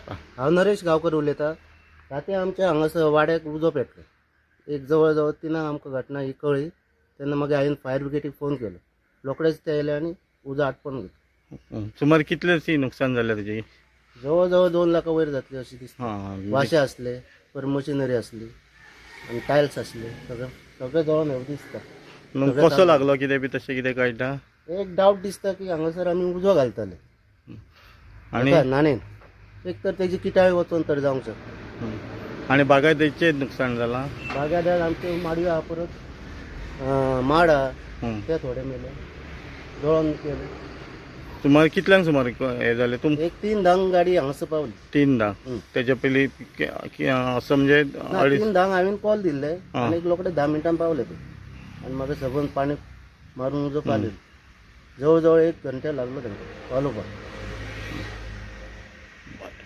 हांव नरेश गांवकर उलयतां. राती आमच्या हांगासर वाड्याक उजो पेटलो. एक जवळ जवळ 3 आमकां घटना ही कळ्ळी. तेन्ना मागीर हांवें फायर ब्रिगेडीक फोन केलो. रोखडेच ते येयले आनी उजो आटोवन घेतलो. सुमार कितलेशी नुकसान जालें तेजी? जवळ जवळ 2 लाखा वयर जातली अशी दिसता. हां, वाशे असले, पर मशिनरी असली आनी टायल्स असले, सगळें जळोन येवं दिसता. मग कसो लागलो कितें बी तशें कितें कळटा? एक डावट दिसता की हांगासर आमी उजो घालताले आनी नाणेन. एक तर तेजी किटाळी वचोन तर जावंक शकता. आनी बागायतीचें नुकसाण जालां? बागायदार आमचे माडयो आहा, परत माड आहा, ते थोडे मेले, जळोन गेले. सुमार कितल्यांक सुमार हें जालें? एक 3-10 गाडी हांगासर पावली. 3-10 तेच्या पयलीं असं म्हणजे 3-10 हांवें कॉल दिल्ले आनी रोखडे 10 मिनटां पावले ते. आनी म्हाका सकून पाणी मारून उजो पावले. जवळ जवळ 1 घंटा लागलो तांकां पावलोवपाक.